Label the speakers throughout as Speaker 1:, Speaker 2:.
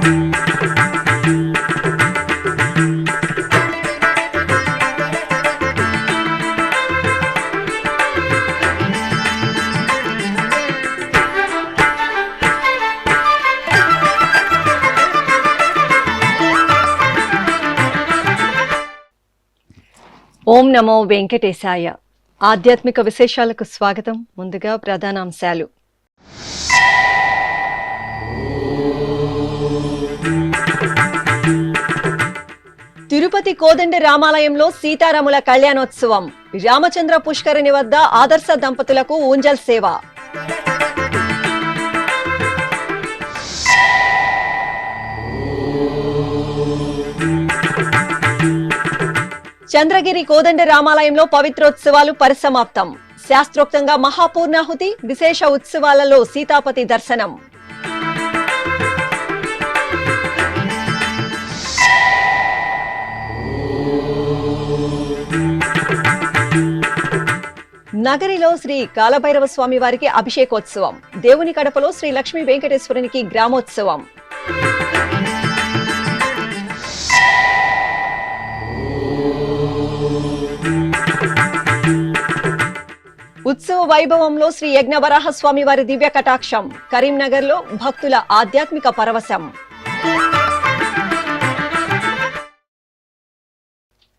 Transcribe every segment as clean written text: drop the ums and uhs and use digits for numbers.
Speaker 1: ఓం నమో వెంకటేశాయ. ఆధ్యాత్మిక విశేషాలకు స్వాగతం. ముందుగా ప్రధానాంశాలు. తిరుపతి కోదండ రామాలయంలో సీతారాముల కళ్యాణోత్సవం. రామచంద్ర పుష్కరిణి వద్ద ఆదర్శ దంపతులకు ఊంజల్ సేవ. చంద్రగిరి కోదండ రామాలయంలో పవిత్రోత్సవాలు పరిసమాప్తం. శాస్త్రోక్తంగా మహాపూర్ణాహుతి, విశేష ఉత్సవాలలో సీతాపతి దర్శనం. నగరిలో శ్రీ కాలభైరవ స్వామి వారికి అభిషేకోత్సవం. దేవుని కడపలో శ్రీ లక్ష్మీ వెంకటేశ్వరునికి గ్రామోత్సవం. ఉత్సవ వైభవంలో శ్రీ యజ్ఞవరాహ స్వామి వారి దివ్య కటాక్షం. కరీంనగర్ లో భక్తుల ఆధ్యాత్మిక పరవశం.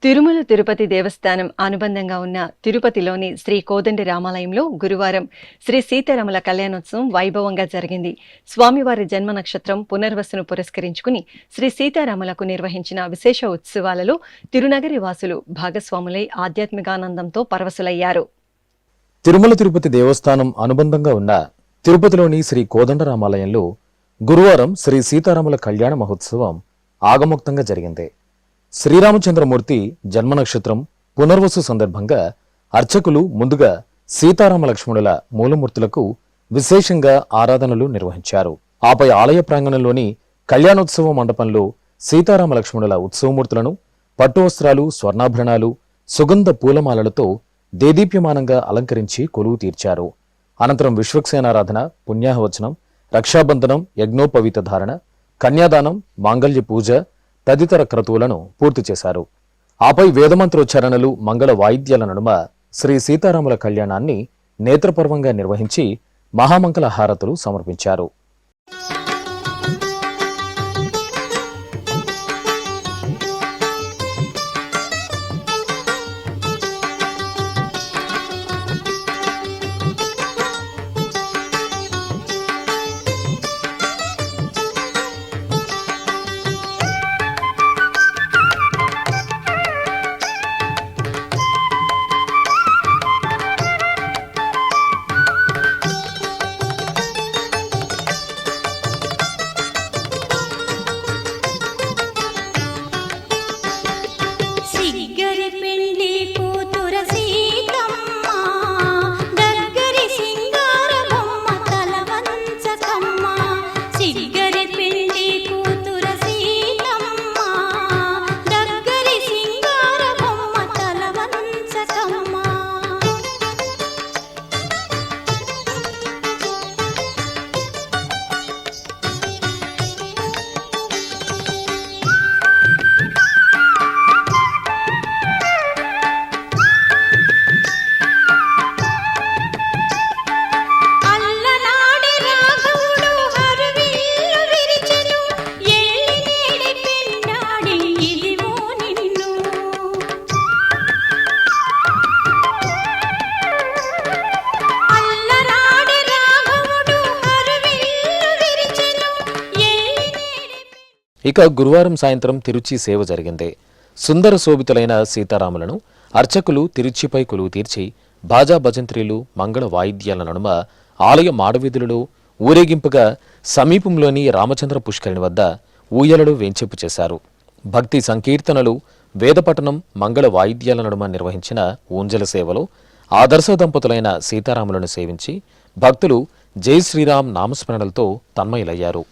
Speaker 1: తిరుమల తిరుపతి దేవస్థానం అనుబంధంగా ఉన్న తిరుపతిలోని శ్రీ కోదండ రామాలయంలో గురువారం శ్రీ సీతారాముల కళ్యాణోత్సవం వైభవంగా జరిగింది. స్వామివారి జన్మ నక్షత్రం పునర్వసును పురస్కరించుకుని శ్రీ సీతారాములకు నిర్వహించిన విశేష ఉత్సవాలలో తిరునగరి వాసులు భాగస్వాములై ఆధ్యాత్మికానందంతో పరవశులయ్యారు.
Speaker 2: తిరుమల తిరుపతి దేవస్థానం అనుబంధంగా ఉన్న తిరుపతిలోని శ్రీ కోదండరామాలయంలో గురువారం శ్రీ సీతారాముల కళ్యాణ మహోత్సవం ఆగమోక్తంగా జరిగింది. శ్రీరామచంద్రమూర్తి జన్మ నక్షత్రం పునర్వసు సందర్భంగా అర్చకులు ముందుగా సీతారామ లక్ష్మణుల మూలమూర్తులకు విశేషంగా ఆరాధనలు నిర్వహించారు. ఆపై ఆలయ ప్రాంగణంలోని కళ్యాణోత్సవ మండపంలో సీతారామ లక్ష్మణుల ఉత్సవమూర్తులను పట్టు వస్త్రాలు, స్వర్ణాభరణాలు, సుగంధ పూలమాలలతో దేదీప్యమానంగా అలంకరించి కొలువు తీర్చారు. అనంతరం విశ్వక్సేనారాధన, పుణ్యాహవచనం, రక్షాబంధనం, యజ్ఞోపవీత ధారణ, కన్యాదానం, మాంగళ్య పూజ తదితర క్రతువులను పూర్తి చేశారు. ఆపై వేదమంత్రోచ్చారణలు, మంగళ వాయిద్యాల నడుమ శ్రీ సీతారాముల కళ్యాణాన్ని నేత్రపర్వంగా నిర్వహించి మహామంగళ హారతులు సమర్పించారు. ఇక గురువారం సాయంత్రం తిరుచి సేవ జరిగింది. సుందర శోభితులైన సీతారాములను అర్చకులు తిరుచిపై కొలువు తీర్చి బాజా భజంత్రీలు, మంగళ వాయిద్యాల నడుమ ఆలయ మాడవీధులలో ఊరేగింపుగా సమీపంలోని రామచంద్ర పుష్కరిణి వద్ద ఊయలలు వేంచేపు చేశారు. భక్తి సంకీర్తనలు, వేదపఠనం, మంగళ వాయిద్యాల నడుమ నిర్వహించిన ఊంజల సేవలో ఆదర్శ దంపతులైన సీతారాములను సేవించి భక్తులు జై శ్రీరామ్ నామస్మరణలతో తన్మయులయ్యారు.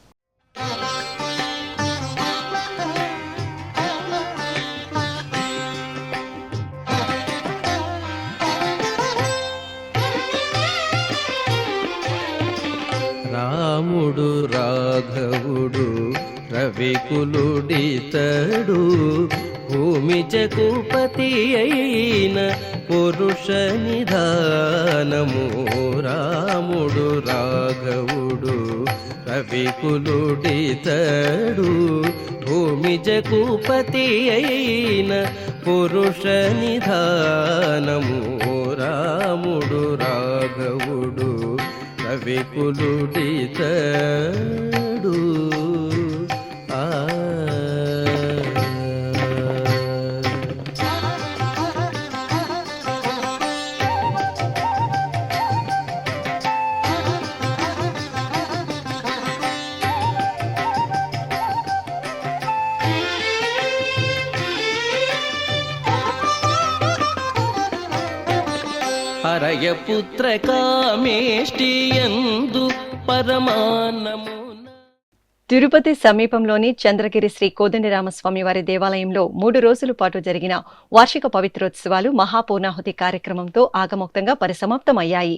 Speaker 3: రాముడు రాఘవుడు రవికులుడితడు భూమి జగుపతి అయిన పురుష నిధానము రాముడు రాఘవుడు రవికులుడితడు భూమి జగుపతి అయిన పురుష నిధానము రాముడు రాఘవుడు రవికులుడితడు ఆ హరయపుత్ర కామేష్టియందు పరమాన్నము.
Speaker 1: తిరుపతి సమీపంలోని చంద్రగిరి శ్రీ కోదండరామస్వామి వారి దేవాలయంలో 3 రోజుల పాటు జరిగిన వార్షిక పవిత్రోత్సవాలు మహాపూర్ణాహుతి కార్యక్రమంతో ఆగమోక్తంగా పరిసమాప్తమయ్యాయి.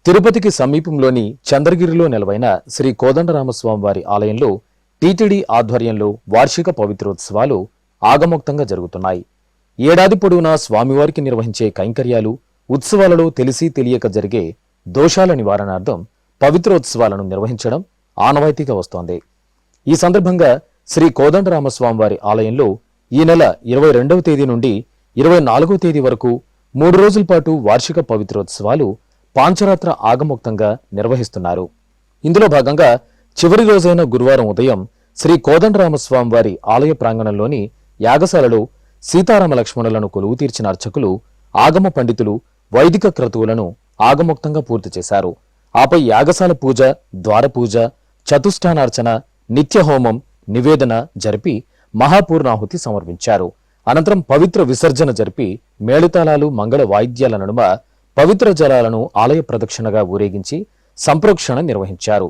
Speaker 2: తిరుపతికి సమీపంలోని చంద్రగిరిలో నెలవైన శ్రీ కోదండరామస్వామి వారి ఆలయంలో టీటీడీ ఆధ్వర్యంలో వార్షిక పవిత్రోత్సవాలు ఆగమోక్తంగా జరుగుతున్నాయి. ఏడాది పొడవునా స్వామివారికి నిర్వహించే కైంకర్యాలు, ఉత్సవాలలో తెలిసి తెలియక జరిగే దోషాల నివారణార్థం పవిత్రోత్సవాలను నిర్వహించడం ఆనవాయితీగా వస్తోంది. ఈ సందర్భంగా శ్రీ కోదండరామస్వామి వారి ఆలయంలో ఈ నెల 22వ తేదీ నుండి 24వ తేదీ వరకు 3 రోజుల పాటు వార్షిక పవిత్రోత్సవాలు పాంచరాత్ర ఆగమోక్తంగా నిర్వహిస్తున్నారు. ఇందులో భాగంగా చివరి రోజైన గురువారం ఉదయం శ్రీ కోదండరామస్వామి వారి ఆలయ ప్రాంగణంలోని యాగశాలలో సీతారామ లక్ష్మణులను కొలువు తీర్చిన అర్చకులు, ఆగమ పండితులు వైదిక క్రతువులను ఆగమోక్తంగా పూర్తి చేశారు. ఆపై యాగశాల పూజ, ద్వారపూజ, చతుష్టానార్చన, నిత్యహోమం, నివేదన జరిపి మహాపూర్ణాహుతి సమర్పించారు. అనంతరం పవిత్ర విసర్జన జరిపి మేళతాళాలు, మంగళ వాయిద్యాల నడుమ పవిత్ర జలాలను ఆలయ ప్రదక్షిణగా ఊరేగించి సంప్రోక్షణ నిర్వహించారు.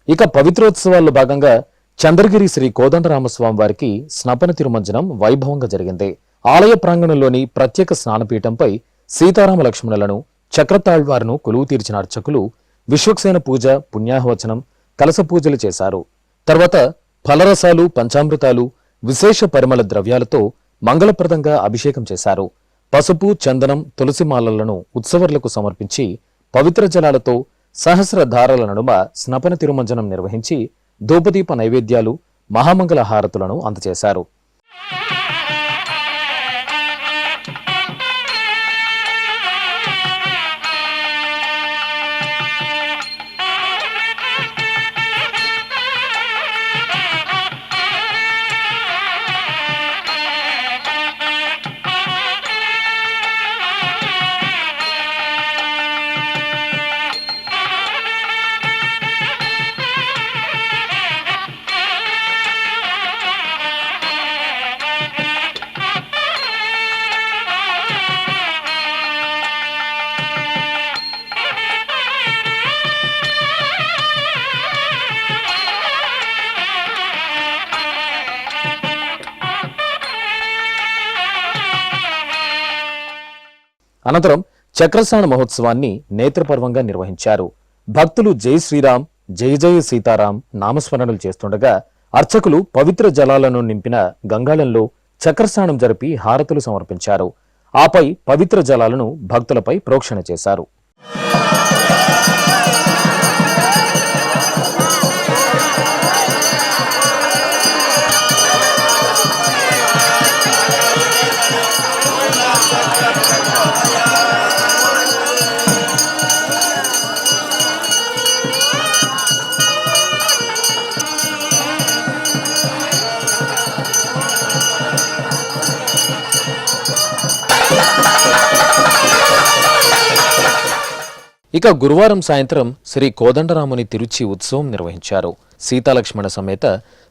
Speaker 2: ఇక పవిత్రోత్సవాల్లో భాగంగా చంద్రగిరి శ్రీ కోదండరామస్వామి వారికి స్నపన తిరుమంజనం వైభవంగా జరిగింది. ఆలయ ప్రాంగణంలోని ప్రత్యేక స్నానపీఠంపై సీతారామ లక్ష్మణులను, చక్రతాళ్వారును కొలువు తీర్చిన అర్చకులు విశ్వక్సేన పూజ, పుణ్యాహవచనం, కలస పూజలు చేశారు. తర్వాత ఫలరసాలు, పంచామృతాలు, విశేష పరిమళ ద్రవ్యాలతో మంగళప్రదంగా అభిషేకం చేశారు. పసుపు, చందనం, తులసిమాలలను ఉత్సవర్లకు సమర్పించి పవిత్ర జలాలతో సహస్ర ధారల నడుమ స్నపన తిరుమంజనం నిర్వహించి ధూపదీప నైవేద్యాలు, మహామంగళ హారతులను అందజేశారు. అనంతరం చక్రస్నాన మహోత్సవాన్ని నేత్రపర్వంగా నిర్వహించారు. భక్తులు జై శ్రీరామ్, జై జయ సీతారాం నామస్మరణలు చేస్తుండగా అర్చకులు పవిత్ర జలాలను నింపిన గంగాళంలో చక్రస్నానం జరిపి హారతులు సమర్పించారు. ఆపై పవిత్ర జలాలను భక్తులపై ప్రోక్షణ చేశారు. ఇక గురువారం సాయంత్రం శ్రీ కోదండరాముని తిరుచి ఉత్సవం నిర్వహించారు. సీతాలక్ష్మణ సమేత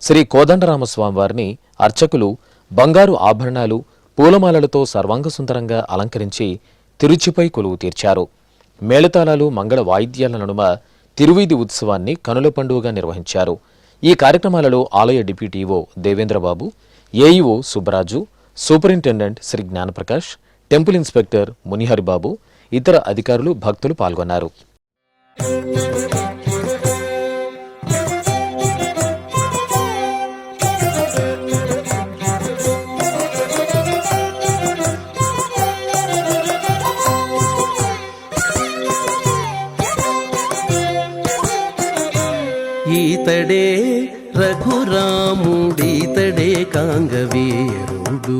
Speaker 2: శ్రీ కోదండరామస్వామి వారిని అర్చకులు బంగారు ఆభరణాలు, పూలమాలలతో సర్వాంగ సుందరంగా అలంకరించి తిరుచిపై కొలువు తీర్చారు. మేళతాళాలు, మంగళ వాయిద్యాల నడుమ తిరువీధి ఉత్సవాన్ని కనుల పండుగగా నిర్వహించారు. ఈ కార్యక్రమాలలో ఆలయ deputy EO Devendrababu, AEO Subbaraju, superintendent Shri Gnanaprakash, temple inspector Muniharibabu, ఇతర అధికారులు, భక్తులు పాల్గొన్నారు.
Speaker 3: రాముడితడే కాంగవీరుడు.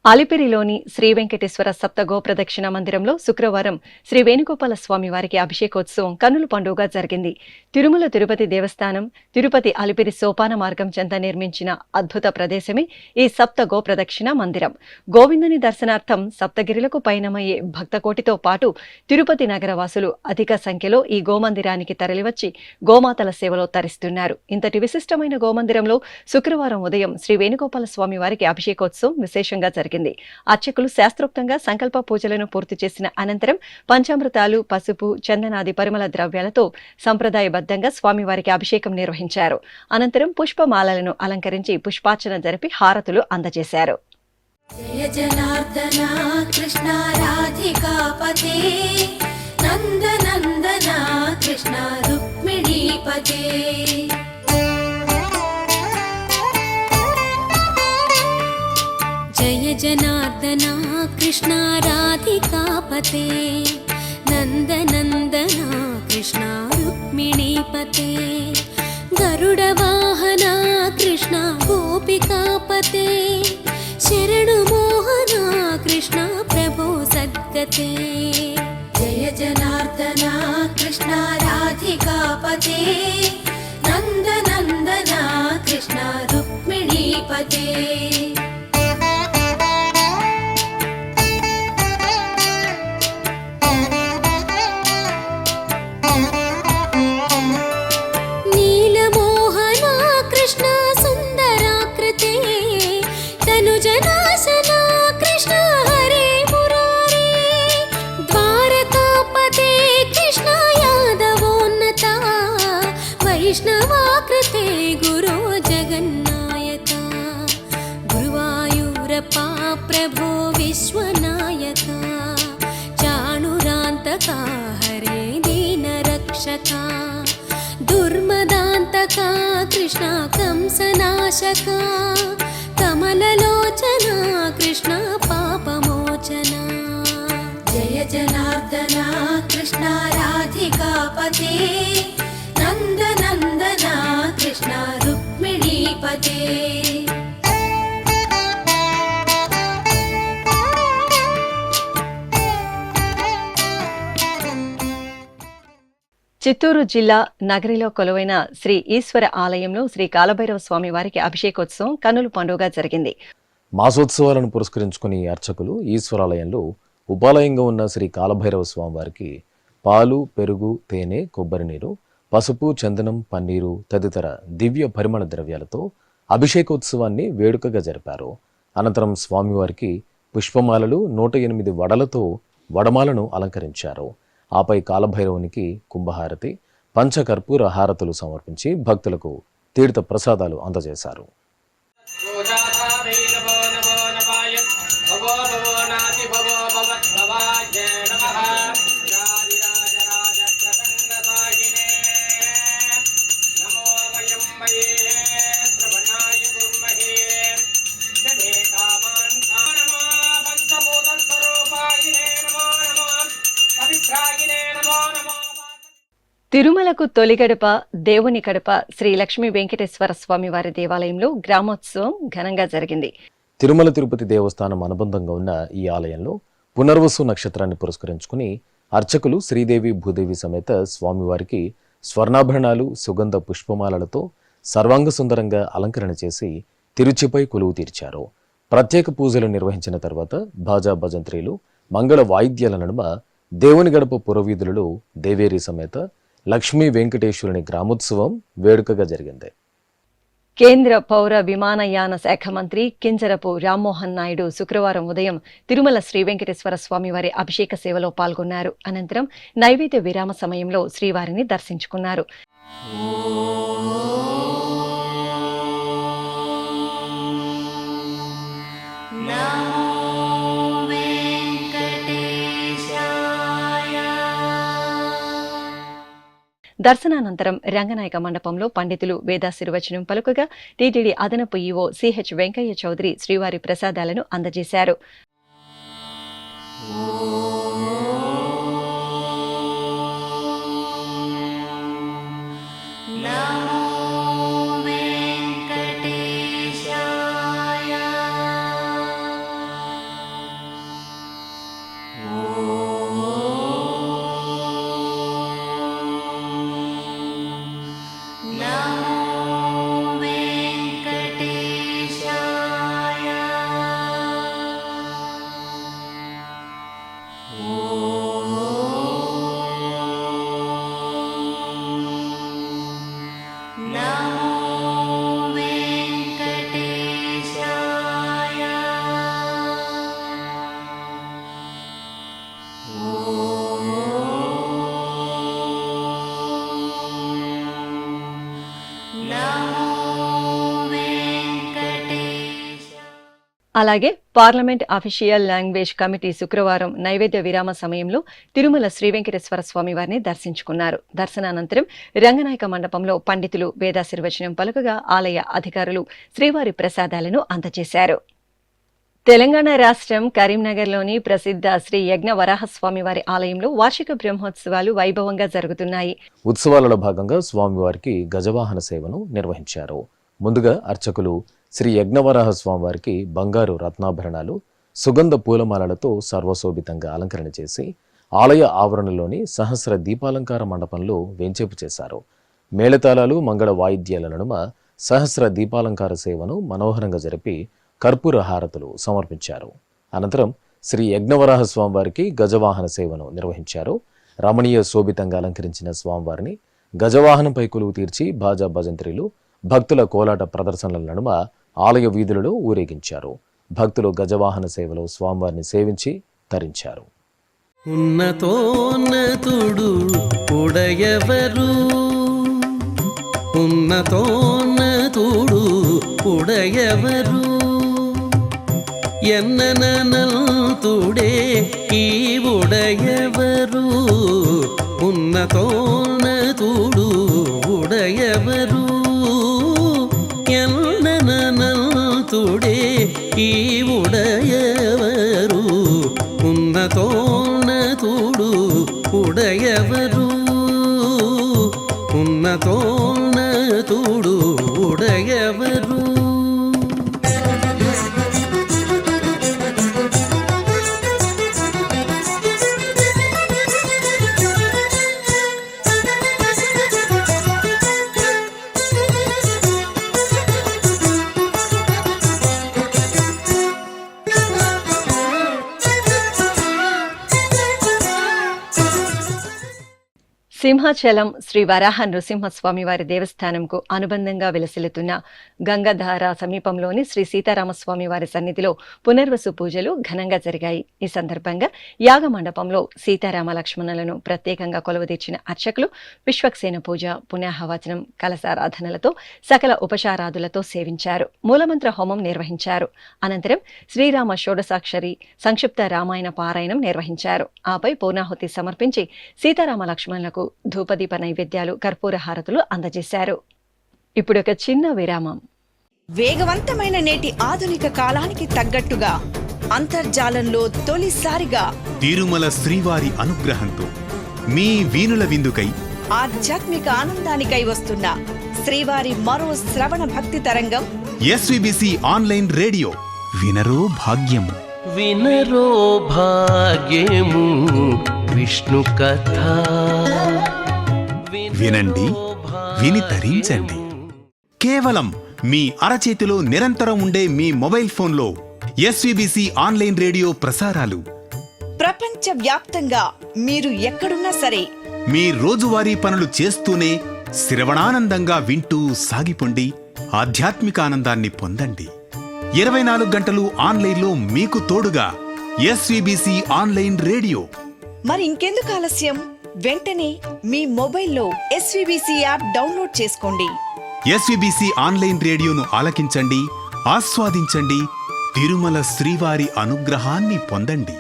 Speaker 1: అలిపిరిలోని శ్రీ వెంకటేశ్వర సప్త గోప్రదక్షిణ మందిరంలో శుక్రవారం శ్రీ వేణుగోపాల స్వామి వారికి అభిషేకోత్సవం కన్నుల పండుగగా జరిగింది. తిరుమల తిరుపతి దేవస్థానం తిరుపతి అలిపిరి సోపాన మార్గం చెంత నిర్మించిన అద్భుత ప్రదేశమే ఈ సప్త గోప్రదక్షిణ మందిరం. గోవిందుని దర్శనార్థం సప్తగిరులకు పయనమయ్యే భక్తకోటితో పాటు తిరుపతి నగరవాసులు అధిక సంఖ్యలో ఈ గోమందిరానికి తరలివచ్చి గోమాతల సేవలో తరిస్తున్నారు. ఇంతటి విశిష్టమైన గోమందిరంలో శుక్రవారం ఉదయం శ్రీ వేణుగోపాల స్వామి వారికి అభిషేకోత్సవం విశేషంగా జరిగింది. అర్చకులు శాస్త్రోక్తంగా సంకల్ప పూజలను పూర్తి చేసిన అనంతరం పంచామృతాలు, పసుపు, చందనాది పరిమళ ద్రవ్యాలతో సంప్రదాయబద్ధంగా స్వామివారికి అభిషేకం నిర్వహించారు. అనంతరం పుష్పమాలలను అలంకరించి పుష్పార్చన జరిపి హారతులు అందజేశారు.
Speaker 4: జయ జనార్దన కృష్ణ రాధికాపతే నందనందన కృష్ణ రుక్మిణీపతే. జయ జనార్దన కృష్ణ రాధికాపతే నందనందన కృష్ణ రుక్మిణీపతే. గరుడ వాహన కృష్ణ గోపికాపతే శరణు మోహన కృష్ణ ప్రభో సద్గతే. జయ జనార్దన కృష్ణ రాధికాపతే నందనందన కృష్ణ రుక్మిణీపతే. నీలమోహన కృష్ణ సుందరాకృతే తనుజనాశన కృష్ణ హరే మురారే. ద్వారకాపతే కృష్ణ యాదవోన్నత వైష్ణవాకృతే గురో జగన్నాయక. గురువాయూరప్ప ప్రభో విశ్వనాయక చాణురాంతక హరే దీనరక్షక. దుర్మదాంతక కృష్ణ కంసనాశక కమలలోచన కృష్ణ పాపమోచన. జయ జనార్దన కృష్ణ రాధికాపతే నందనందన కృష్ణ రుక్మిణీపతే.
Speaker 1: చిత్తూరు జిల్లా నగరిలో కొలువైన శ్రీ ఈశ్వర ఆలయంలో శ్రీ కాలభైరవ స్వామి వారికి అభిషేకోత్సవం కన్నుల పండుగ జరిగింది.
Speaker 2: మాసోత్సవాలను పురస్కరించుకుని అర్చకులు ఈశ్వరాలయంలో ఉపాలయంగా ఉన్న శ్రీ కాలభైరవ స్వామి వారికి పాలు, పెరుగు, తేనె, కొబ్బరి నీరు, పసుపు, చందనం, పన్నీరు తదితర దివ్య పరిమళ ద్రవ్యాలతో అభిషేకోత్సవాన్ని వేడుకగా జరిపారు. అనంతరం స్వామివారికి పుష్పమాలలు 108 వడలతో వడమాలను అలంకరించారు. ఆపై కాలభైరవునికి కుంభహారతి, పంచకర్పూర హారతులు సమర్పించి భక్తులకు తీర్థ ప్రసాదాలు అందజేశారు.
Speaker 1: తిరుమలకు తొలి గడప దేవుని కడప శ్రీ లక్ష్మీ వెంకటేశ్వర స్వామి వారి దేవాలయంలో గ్రామోత్సవం ఘనంగా జరిగింది.
Speaker 2: తిరుమల తిరుపతి దేవస్థానం అనుబంధంగా ఉన్న ఈ ఆలయంలో పునర్వసు నక్షత్రాన్ని పురస్కరించుకుని అర్చకులు శ్రీదేవి భూదేవి సమేత స్వామివారికి స్వర్ణాభరణాలు, సుగంధ పుష్పమాలలతో సర్వాంగ సుందరంగా అలంకరణ చేసి తిరుచిపై కొలువు తీర్చారు. ప్రత్యేక పూజలు నిర్వహించిన తర్వాత బాజా భజంత్రీలు, మంగళ వాయిద్యాల నడుమ దేవుని గడప పురవీధులలో దేవేరి సమేత లక్ష్మీ వెంకటేశ్వరుని గ్రామోత్సవం వేడుకగా జరిగింది.
Speaker 1: కేంద్ర పౌర విమానయాన శాఖ మంత్రి కింజరపు రామ్మోహన్ నాయుడు శుక్రవారం ఉదయం తిరుమల శ్రీ వెంకటేశ్వర స్వామి వారి అభిషేక సేవలో పాల్గొన్నారు. అనంతరం నైవేద్య విరామ సమయంలో శ్రీవారిని దర్శించుకున్నారు. దర్శనానంతరం రంగనాయక మండపంలో పండితులు వేదాశీర్వచనం పలుకగా టీటీడీ అదనపు ఈవో సిహెచ్ వెంకయ్య చౌదరి శ్రీవారి ప్రసాదాలను అందజేశారు. అలాగే పార్లమెంట్ అఫీషియల్ లాంగ్వేజ్ కమిటీ శుక్రవారం నైవేద్య విరామ సమయంలో తిరుమల శ్రీ వెంకటేశ్వర స్వామి వారిని దర్శించుకున్నారు. దర్శనానంతరం రంగనాయక మండపంలో పండితులు వేదాశీర్వచనం పలుకగా ఆలయ అధికారులు శ్రీవారి ప్రసాదాలను అందజేశారు. తెలంగాణ రాష్ట్రం కరీంనగర్లోని ప్రసిద్ధ శ్రీ యజ్ఞ వరాహస్వామి వారి ఆలయంలో వార్షిక బ్రహ్మోత్సవాలు వైభవంగా జరుగుతున్నాయి.
Speaker 2: ఉత్సవాలలో భాగంగా స్వామివారికి గజవాహన సేవను నిర్వహించారు. ముందుగా అర్చకులు శ్రీ యజ్ఞవరాహ స్వామివారికి బంగారు రత్నాభరణాలు, సుగంధ పూలమాలలతో సర్వశోభితంగా అలంకరణ చేసి ఆలయ ఆవరణలోని సహస్ర దీపాలంకార మండపంలో వేంచేపు చేశారు. మేళతాళాలు, మంగళ వాయిద్యాల నడుమ సహస్ర దీపాలంకార సేవను మనోహరంగా జరిపి కర్పూర హారతులు సమర్పించారు. అనంతరం శ్రీ యజ్ఞవరాహ స్వామివారికి గజవాహన సేవను నిర్వహించారు. రమణీయ శోభితంగా అలంకరించిన స్వామివారిని గజవాహనంపై కొలువు తీర్చి బాజా భజంత్రీలు, భక్తుల కోలాట ప్రదర్శనల నడుమ ఆలయ వీధులలో ఊరేగించారు. భక్తులు గజవాహన సేవలో స్వామివారిని సేవించి తరించారు.
Speaker 3: ఉన్నతోన్నతుడు ఉడయవరు, ఉన్నతోన్నతుడు ఉడయవరు, ఎన్ననంతుడే ఈ ఉడయవరు, ఉన్నతోన్నతుడు ఉడయవరు, ఎన్ననంతుడే ఈ ఉడయవరు, ఉన్నతోన్నతుడు ఉడయవరు, ఉన్నతోన్నతుడు ఉడయవరు.
Speaker 1: సింహాచలం శ్రీ వరాహ నృసింహస్వామి వారి దేవస్థానంకు అనుబంధంగా విలసిల్లుతున్న గంగాధార సమీపంలోని శ్రీ సీతారామస్వామి వారి సన్నిధిలో పునర్వసు పూజలు ఘనంగా జరిగాయి. ఈ సందర్భంగా యాగ మండపంలో సీతారామ లక్ష్మణులను ప్రత్యేకంగా కొలువుదీర్చిన అర్చకులు విశ్వక్సేన పూజ, పుణ్యాహవచనం, కలశారాధనలతో సకల ఉపచారాదులతో సేవించారు. మూలమంత్ర హోమం నిర్వహించారు. అనంతరం శ్రీరామ షోడశాక్షరి సంక్షిప్త రామాయణ పారాయణం నిర్వహించారు. ఆపై పూర్ణాహుతి సమర్పించి సీతారామ లక్ష్మణులకు ధూపదీప నైవేద్యాలు, కర్పూర హారతులు అందజేశారు. ఇప్పుడు ఒక చిన్న విరామం.
Speaker 5: వేగవంతమైన నేటి ఆధునిక కాలానికి తగ్గట్టుగా అంతర్జాలంలో తొలిసారిగా
Speaker 6: తిరుమల శ్రీవారి అనుగ్రహంతో మీ వీణుల విందుకై
Speaker 5: ఆధ్యాత్మిక ఆనందానికై వస్తున్న శ్రీవారి మరో శ్రవణ భక్తి తరంగం
Speaker 6: ఎస్విబిసి ఆన్లైన్ రేడియో. వినరో భాగ్యము,
Speaker 3: వినరో భాగ్యము విష్ణు కథ.
Speaker 6: వినండి, విని తరించండి. కేవలం మీ అరచేతిలో నిరంతరం ఉండే మీ మొబైల్ ఫోన్లో ఎస్విబిసి ఆన్లైన్ రేడియో ప్రసారాలు
Speaker 5: ప్రపంచ వ్యాప్తంగా మీరు ఎక్కడున్నా సరే
Speaker 6: మీ రోజువారీ పనులు చేస్తూనే శ్రవణానందంగా వింటూ సాగిపోండి. ఆధ్యాత్మిక ఆనందాన్ని పొందండి. 24 గంటలు ఆన్లైన్లో మీకు తోడుగా ఎస్విబిసి ఆన్లైన్ రేడియో.
Speaker 5: మరి ఇంకెందుకు ఆలస్యం? వెంటనే మీ మొబైల్లో ఎస్విబిసి యాప్ డౌన్లోడ్ చేసుకోండి.
Speaker 6: ఎస్విబిసి ఆన్లైన్ రేడియోను ఆలకించండి, ఆస్వాదించండి. తిరుమల శ్రీవారి అనుగ్రహాన్ని పొందండి.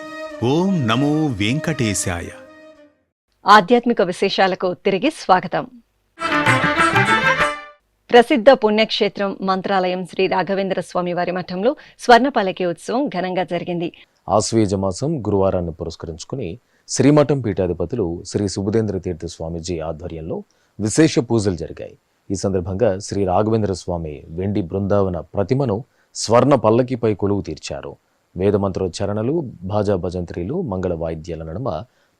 Speaker 6: ఓం నమో వెంకటేశాయ.
Speaker 1: ఆధ్యాత్మిక విశేషాలకు తిరిగి స్వాగతం. ప్రసిద్ధ పుణ్యక్షేత్రం మంత్రాలయం శ్రీ రాఘవేంద్ర స్వామి వారి మఠంలో స్వర్ణ పల్లకి ఉత్సవం ఘనంగా జరిగింది.
Speaker 2: ఆశ్వయుజ మాసం గురువారాన్ని పురస్కరించుకుని శ్రీమఠం పీఠాధిపతులు శ్రీ సుబుధేంద్ర తీర్థ స్వామీజీ ఆధ్వర్యంలో విశేష పూజలు జరిగాయి. ఈ సందర్భంగా శ్రీ రాఘవేంద్ర స్వామి వెండి బృందావన ప్రతిమను స్వర్ణ పల్లకిపై కొలువు తీర్చారు. వేదమంత్రోచ్చరణలు, భాజా భజంత్రీలు, మంగళ వాయిద్యాల నడుమ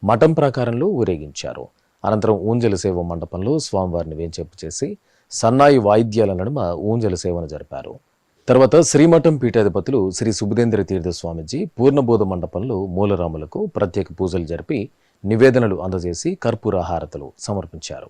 Speaker 2: మఠం ప్రాకారంలో ఊరేగించారు. అనంతరం ఊంజల సేవ మండపంలో స్వామివారిని వేంచేపు చేసి సన్నాయి వాయిద్యాల నడుమ ఊంజల సేవను జరిపారు. తర్వాత శ్రీమఠం పీఠాధిపతులు శ్రీ సుబుధేంద్ర తీర్థ స్వామీజీ పూర్ణబోధ మండపంలో మూలరాములకు ప్రత్యేక పూజలు జరిపి నివేదనలు అందజేసి కర్పూర హారతులు సమర్పించారు.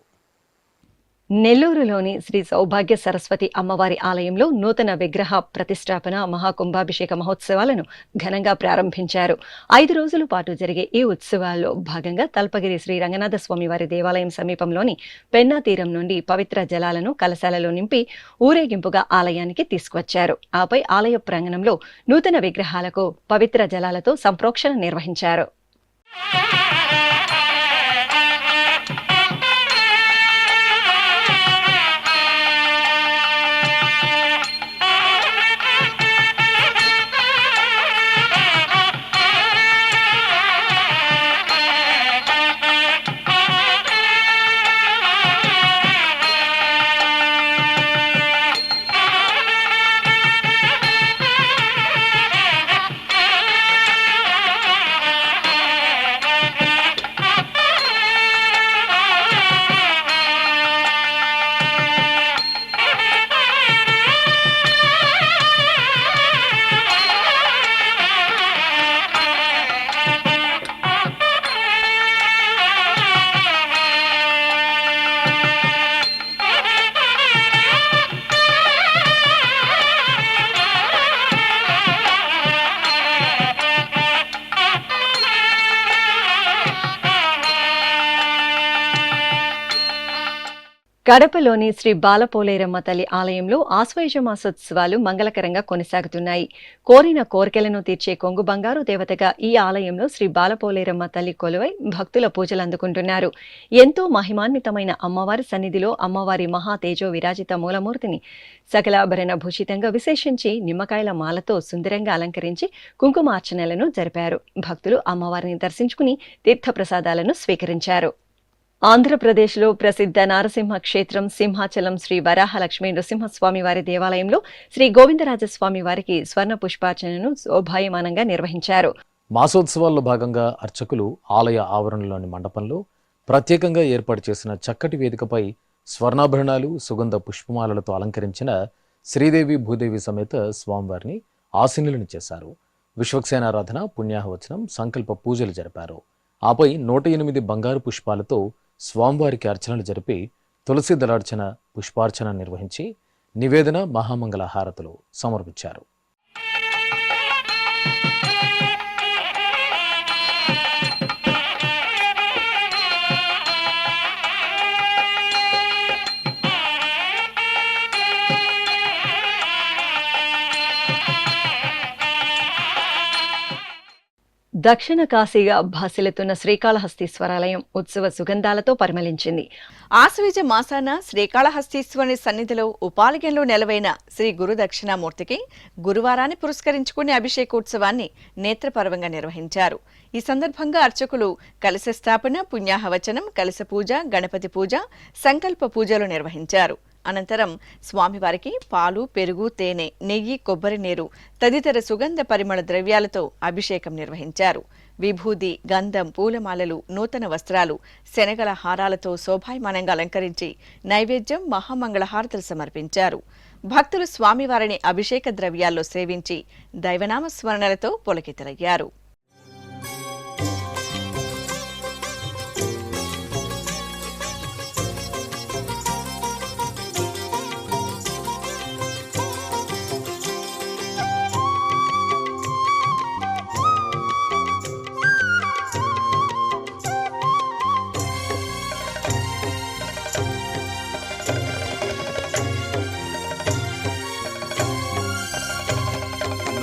Speaker 1: నెల్లూరులోని శ్రీ సౌభాగ్య సరస్వతి అమ్మవారి ఆలయంలో నూతన విగ్రహ ప్రతిష్టాపన మహాకుంభాభిషేక మహోత్సవాలను ఘనంగా ప్రారంభించారు. 5 రోజుల పాటు జరిగే ఈ ఉత్సవాల్లో భాగంగా తల్పగిరి శ్రీ రంగనాథ స్వామి వారి దేవాలయం సమీపంలోని పెన్నా తీరం నుండి పవిత్ర జలాలను కలశాలలో నింపి ఊరేగింపుగా ఆలయానికి తీసుకువచ్చారు. ఆపై ఆలయ ప్రాంగణంలో నూతన విగ్రహాలకు పవిత్ర జలాలతో సంప్రోక్షణ నిర్వహించారు. కడపలోని శ్రీ బాలపోలేరమ్మ తల్లి ఆలయంలో ఆశ్వయుజ మాసోత్సవాలు మంగళకరంగా కొనసాగుతున్నాయి. కోరిన కోరికలను తీర్చే కొంగు బంగారు దేవతగా ఈ ఆలయంలో శ్రీ బాలపోలేరమ్మ తల్లి కొలువై భక్తుల పూజలు అందుకుంటున్నారు. ఎంతో మహిమాన్వితమైన అమ్మవారి సన్నిధిలో అమ్మవారి మహాతేజో విరాజిత మూలమూర్తిని సకలాభరణ భూషితంగా విశేషించి నిమ్మకాయల మాలతో సుందరంగా అలంకరించి కుంకుమార్చనలను జరిపారు. భక్తులు అమ్మవారిని దర్శించుకుని తీర్థప్రసాదాలను స్వీకరించారు. ఆంధ్రప్రదేశ్లో ప్రసిద్ధ నారసింహ క్షేత్రం సింహాచలం శ్రీ వరాహలక్ష్మీ నృసింహస్వామి వారి దేవాలయంలో శ్రీ గోవిందరాజస్వామి వారికి స్వర్ణ పుష్పార్చనను శోభాయమానంగా నిర్వహించారు.
Speaker 2: మాసోత్సవాల్లో భాగంగా అర్చకులు ఆలయ ఆవరణలోని మండపంలో ప్రత్యేకంగా ఏర్పాటు చేసిన చక్కటి వేదికపై స్వర్ణాభరణాలు సుగంధ పుష్పమాలలతో అలంకరించిన శ్రీదేవి భూదేవి సమేత స్వామివారిని ఆసీనులను చేశారు. విశ్వక్సేనారాధన, పుణ్యాహవచనం, సంకల్ప పూజలు జరిపారు. ఆపై 108 బంగారు పుష్పాలతో స్వామివారికి అర్చనలు జరిపి తులసి దళార్చన, పుష్పార్చన నిర్వహించి నివేదన, మహామంగళ హారతులు సమర్పించారు.
Speaker 1: దక్షిణ కాశీగా భాసిల్లుతున్న శ్రీకాళహస్తీశ్వరాలయం ఉత్సవ సుగంధాలతో పరిమళించింది.
Speaker 5: ఆశ్వయుజ మాసాన శ్రీకాళహస్తీశ్వరుని సన్నిధిలో ఉపాలయంలో నెలవైన శ్రీ గురు దక్షిణామూర్తికి గురువారాన్ని పురస్కరించుకుని అభిషేకోత్సవాన్ని నేత్రపర్వంగా నిర్వహించారు. ఈ సందర్భంగా అర్చకులు కలశ స్థాపన, పుణ్యాహవచనం, కలశ పూజ, గణపతి పూజ, సంకల్ప పూజలు నిర్వహించారు. అనంతరం స్వామివారికి పాలు, పెరుగు, తేనె, నెయ్యి, కొబ్బరి నీరు తదితర సుగంధ పరిమళ ద్రవ్యాలతో అభిషేకం నిర్వహించారు. విభూది, గంధం, పూలమాలలు, నూతన వస్త్రాలు, శనగల హారాలతో శోభాయమానంగా అలంకరించి నైవేద్యం, మహామంగళ హారతులు సమర్పించారు. భక్తులు స్వామివారిని అభిషేక ద్రవ్యాల్లో సేవించి దైవనామ స్మరణలతో పులకితలయ్యారు.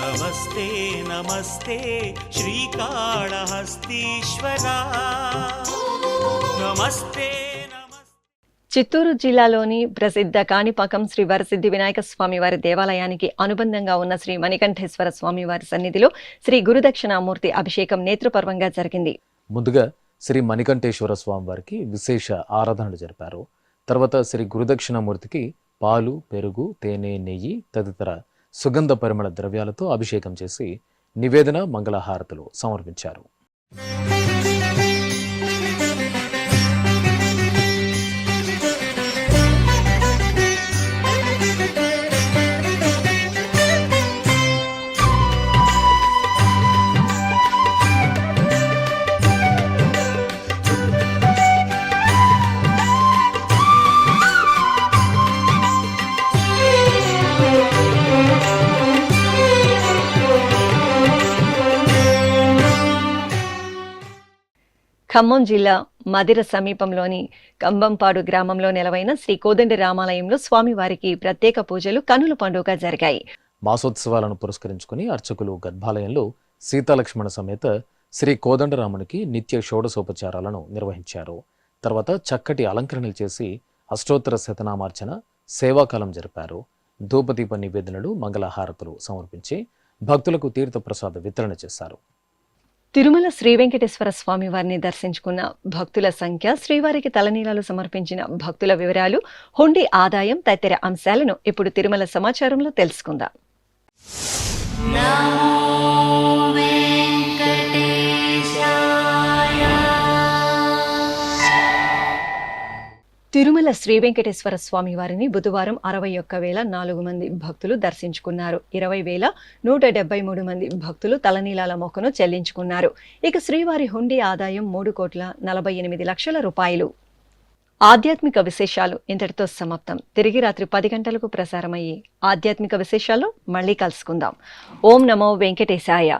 Speaker 7: నమస్తే నమస్తే శ్రీకాళహస్తీశ్వరా నమస్తే.
Speaker 1: చిత్తూరు జిల్లాలోని ప్రసిద్ధ కాణిపాకం శ్రీ వరసిద్ధి వినాయక స్వామివారి దేవాలయానికి అనుబంధంగా ఉన్న శ్రీ మణికంఠేశ్వర స్వామివారి సన్నిధిలో శ్రీ గురుదక్షిణామూర్తి అభిషేకం నేత్రపర్వంగా జరిగింది.
Speaker 2: ముందుగా శ్రీ మణికంఠేశ్వర స్వామివారికి విశేష ఆరాధనలు జరిపారు. తర్వాత శ్రీ గురుదక్షిణామూర్తికి పాలు, పెరుగు, తేనె, నెయ్యి తదితర సుగంధ పరిమళ ద్రవ్యాలతో అభిషేకం చేసి నివేదన, మంగళహారతులు సమర్పించారు.
Speaker 1: ఖమ్మం జిల్లా మదిర సమీపంలోని కంబంపాడు గ్రామంలో నెలవైన శ్రీ కోదండ రామాలయంలో స్వామివారికి ప్రత్యేక పూజలు కన్నుల పండుగ జరిగాయి.
Speaker 2: మాసోత్సవాలను పురస్కరించుకుని అర్చకులు గర్భాలయంలో సీతాలక్ష్మణ సమేత శ్రీ కోదండరామునికి నిత్య షోడశోపచారాలను నిర్వహించారు. తర్వాత చక్కటి అలంకరణలు చేసి అష్టోత్తర శతనామార్చన, సేవాకాలం జరిపారు. ధూపదీప నివేదనలు, మంగళహారతులు సమర్పించి భక్తులకు తీర్థప్రసాద వితరణ చేశారు.
Speaker 1: తిరుమల శ్రీ వెంకటేశ్వర స్వామి వారిని దర్శించుకున్న భక్తుల సంఖ్య, శ్రీవారికి తలనీలాలు సమర్పించిన భక్తుల వివరాలు, హుండీ ఆదాయం తదితర అంశాలను ఇప్పుడు తిరుమల సమాచారంలో తెలుసుకుందాం. తిరుమల శ్రీ వెంకటేశ్వర స్వామి వారిని బుధవారం 61,004 మంది భక్తులు దర్శించుకున్నారు. 20,173 మంది భక్తులు తలనీలాల మొక్కను చెల్లించుకున్నారు. ఇక శ్రీవారి హుండీ ఆదాయం 3,48,00,000 రూపాయలు. ఆధ్యాత్మిక విశేషాలు ఇంతటితో సమాప్తం. తిరిగి రాత్రి 10 గంటలకు ప్రసారమయ్యే ఆధ్యాత్మిక విశేషాలు మళ్ళీ కలుసుకుందాం. ఓం నమో వెంకటేశాయ.